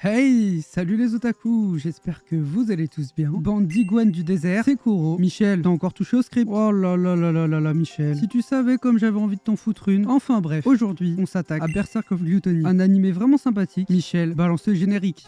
Hey, salut les otaku, j'espère que vous allez tous bien. Bande d'iguanes du désert, c'est Kuro. Michel, t'as encore touché au script? Oh là là là là là là, Michel. Si tu savais comme j'avais envie de t'en foutre une. Enfin bref, aujourd'hui, on s'attaque à Berserk of Gluttony, un animé vraiment sympathique. Michel, balance le générique.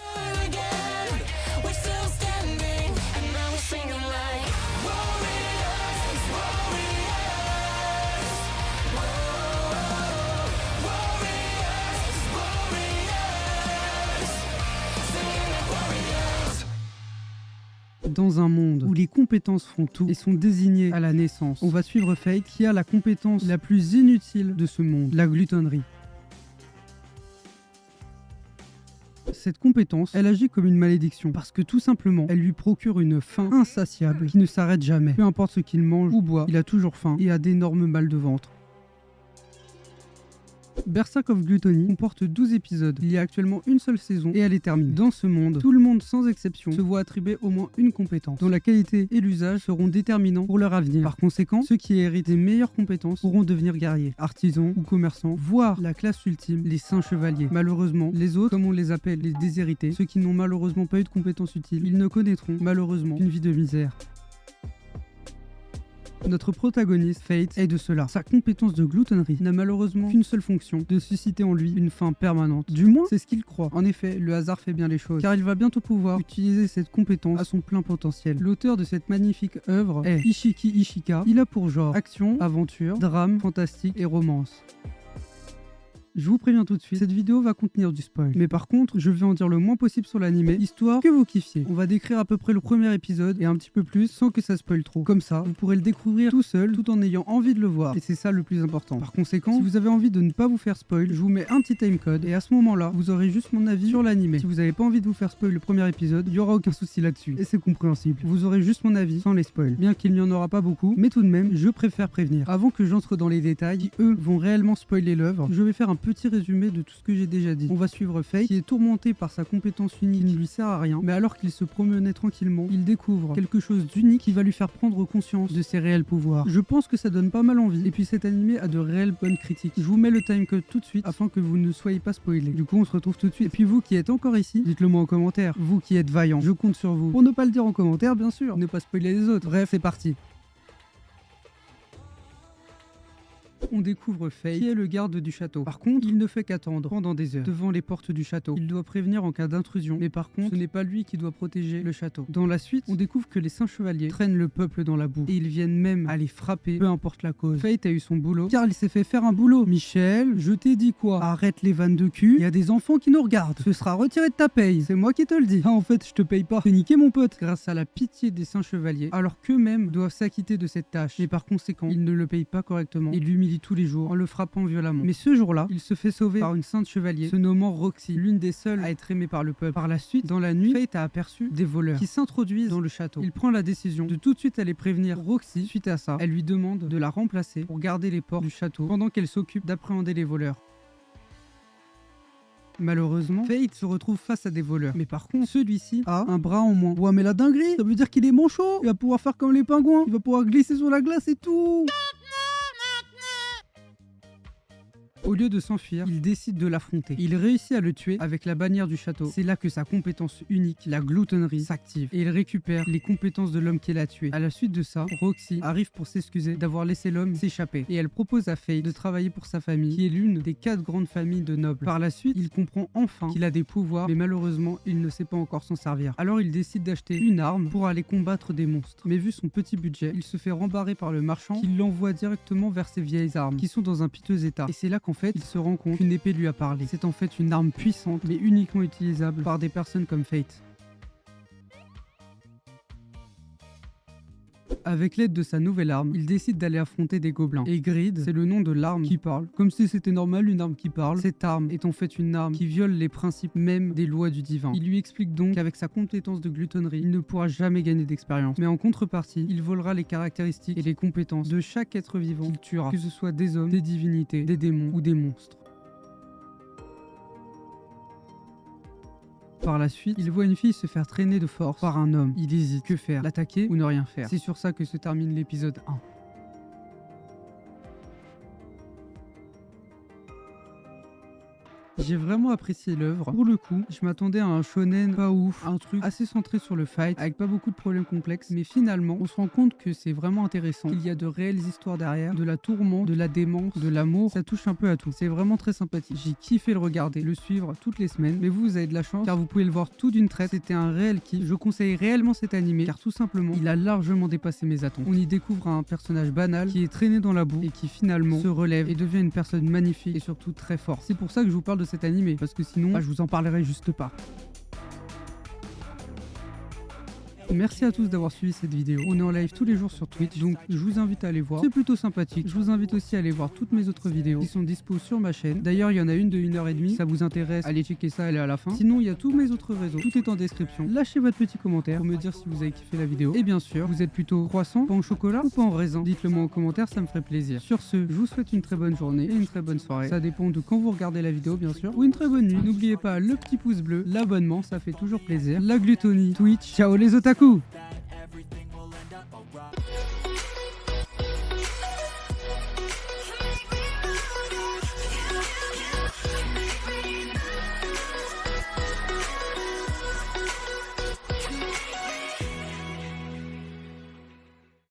Dans un monde où les compétences font tout et sont désignées à la naissance, on va suivre Fate qui a la compétence la plus inutile de ce monde, la glutonnerie. Cette compétence, elle agit comme une malédiction parce que tout simplement, elle lui procure une faim insatiable qui ne s'arrête jamais. Peu importe ce qu'il mange ou boit, il a toujours faim et a d'énormes mal de ventre. Berserk of Gluttony comporte 12 épisodes. Il y a actuellement une seule saison et elle est terminée. Dans ce monde, tout le monde sans exception se voit attribuer au moins une compétence, dont la qualité et l'usage seront déterminants pour leur avenir. Par conséquent, ceux qui héritent des meilleures compétences pourront devenir guerriers, artisans ou commerçants, voire la classe ultime, les saints chevaliers. Malheureusement, les autres, comme on les appelle les déshérités, ceux qui n'ont malheureusement pas eu de compétences utiles, ils ne connaîtront malheureusement qu'une vie de misère. Notre protagoniste, Fate, est de cela. Sa compétence de gloutonnerie n'a malheureusement qu'une seule fonction, de susciter en lui une faim permanente. Du moins, c'est ce qu'il croit. En effet, le hasard fait bien les choses, car il va bientôt pouvoir utiliser cette compétence à son plein potentiel. L'auteur de cette magnifique œuvre est Ishiki Ishika. Il a pour genre action, aventure, drame, fantastique et romance. Je vous préviens tout de suite, cette vidéo va contenir du spoil. Mais par contre, je vais en dire le moins possible sur l'animé, histoire que vous kiffiez. On va décrire à peu près le premier épisode et un petit peu plus sans que ça spoil trop. Comme ça, vous pourrez le découvrir tout seul, tout en ayant envie de le voir. Et c'est ça le plus important. Par conséquent, si vous avez envie de ne pas vous faire spoil, je vous mets un petit timecode et à ce moment-là, vous aurez juste mon avis sur l'animé. Si vous n'avez pas envie de vous faire spoil le premier épisode, il n'y aura aucun souci là-dessus. Et c'est compréhensible. Vous aurez juste mon avis sans les spoils. Bien qu'il n'y en aura pas beaucoup, mais tout de même, je préfère prévenir. Avant que j'entre dans les détails, qui eux vont réellement spoiler l'œuvre, je vais faire un petit résumé de tout ce que j'ai déjà dit. On va suivre Fate qui est tourmenté par sa compétence unique qui ne lui sert à rien, mais alors qu'il se promenait tranquillement, il découvre quelque chose d'unique qui va lui faire prendre conscience de ses réels pouvoirs. Je pense que ça donne pas mal envie, et puis cet animé a de réelles bonnes critiques. Je vous mets le timecode tout de suite afin que vous ne soyez pas spoilés. Du coup on se retrouve tout de suite. Et puis vous qui êtes encore ici, dites-le moi en commentaire. Vous qui êtes vaillants, je compte sur vous. Pour ne pas le dire en commentaire bien sûr, ne pas spoiler les autres. Bref, c'est parti. On découvre Fate, qui est le garde du château. Par contre, il ne fait qu'attendre pendant des heures devant les portes du château. Il doit prévenir en cas d'intrusion, mais par contre, ce n'est pas lui qui doit protéger le château. Dans la suite, on découvre que les saints chevaliers traînent le peuple dans la boue et ils viennent même à les frapper, peu importe la cause. Fate a eu son boulot car il s'est fait faire un boulot. Michel, je t'ai dit quoi? Arrête les vannes de cul, il y a des enfants qui nous regardent. Ce sera retiré de ta paye, c'est moi qui te le dis. Ah en fait, je te paye pas. T'es niqué mon pote. Grâce à la pitié des saints chevaliers, alors qu'eux-mêmes doivent s'acquitter de cette tâche. Et par conséquent, ils ne le payent pas correctement et l'humilient tous les jours en le frappant violemment. Mais ce jour-là, il se fait sauver par une sainte chevalier se nommant Roxy, l'une des seules à être aimée par le peuple. Par la suite, dans la nuit, Fate a aperçu des voleurs qui s'introduisent dans le château. Il prend la décision de tout de suite aller prévenir Roxy. Suite à ça, elle lui demande de la remplacer pour garder les portes du château pendant qu'elle s'occupe d'appréhender les voleurs. Malheureusement, Fate se retrouve face à des voleurs. Mais par contre, celui-ci a un bras en moins. Ouais mais la dinguerie, ça veut dire qu'il est manchot. Il va pouvoir faire comme les pingouins. Il va pouvoir glisser sur la glace et tout. Au lieu de s'enfuir, il décide de l'affronter. Il réussit à le tuer avec la bannière du château. C'est là que sa compétence unique, la gloutonnerie, s'active. Et il récupère les compétences de l'homme qui l'a tué. À la suite de ça, Roxy arrive pour s'excuser d'avoir laissé l'homme s'échapper. Et elle propose à Fate de travailler pour sa famille, qui est l'une des 4 grandes familles de nobles. Par la suite, il comprend enfin qu'il a des pouvoirs, mais malheureusement, il ne sait pas encore s'en servir. Alors il décide d'acheter une arme pour aller combattre des monstres. Mais vu son petit budget, il se fait rembarrer par le marchand qui l'envoie directement vers ses vieilles armes, qui sont dans un piteux état. Et c'est là qu'en fait, il se rend compte qu'une épée lui a parlé. C'est en fait une arme puissante, mais uniquement utilisable par des personnes comme Fate. Avec l'aide de sa nouvelle arme, il décide d'aller affronter des gobelins. Et Greed, c'est le nom de l'arme qui parle. Comme si c'était normal une arme qui parle. Cette arme est en fait une arme qui viole les principes même des lois du divin. Il lui explique donc qu'avec sa compétence de gloutonnerie, il ne pourra jamais gagner d'expérience. Mais en contrepartie, il volera les caractéristiques et les compétences de chaque être vivant qu'il tuera. Que ce soit des hommes, des divinités, des démons ou des monstres. Par la suite, il voit une fille se faire traîner de force par un homme. Il hésite, que faire? L'attaquer ou ne rien faire? C'est sur ça que se termine l'épisode 1. J'ai vraiment apprécié l'œuvre. Pour le coup, je m'attendais à un shonen pas ouf, un truc assez centré sur le fight, avec pas beaucoup de problèmes complexes, mais finalement, on se rend compte que c'est vraiment intéressant. Il y a de réelles histoires derrière, de la tourmente, de la démence, de l'amour, ça touche un peu à tout. C'est vraiment très sympathique. J'ai kiffé le regarder, le suivre toutes les semaines, mais vous avez de la chance car vous pouvez le voir tout d'une traite. C'était un réel kiff. Je conseille réellement cet animé car tout simplement, il a largement dépassé mes attentes. On y découvre un personnage banal qui est traîné dans la boue et qui finalement se relève et devient une personne magnifique et surtout très forte. C'est pour ça que je vous parle de cet animé, parce que sinon, je vous en parlerai juste pas. Merci à tous d'avoir suivi cette vidéo. On est en live tous les jours sur Twitch, donc je vous invite à aller voir. C'est plutôt sympathique. Je vous invite aussi à aller voir toutes mes autres vidéos qui sont dispo sur ma chaîne. D'ailleurs, il y en a une de 1h30. Si ça vous intéresse, allez checker ça, elle est à la fin. Sinon, il y a tous mes autres réseaux. Tout est en description. Lâchez votre petit commentaire pour me dire si vous avez kiffé la vidéo. Et bien sûr, vous êtes plutôt croissant, pain au chocolat ou pain en raisin? Dites-le moi en commentaire, ça me ferait plaisir. Sur ce, je vous souhaite une très bonne journée et une très bonne soirée. Ça dépend de quand vous regardez la vidéo, bien sûr. Ou une très bonne nuit. N'oubliez pas le petit pouce bleu, l'abonnement, ça fait toujours plaisir. La glutonie, Twitch. Ciao les otaku! Everything will end up alright.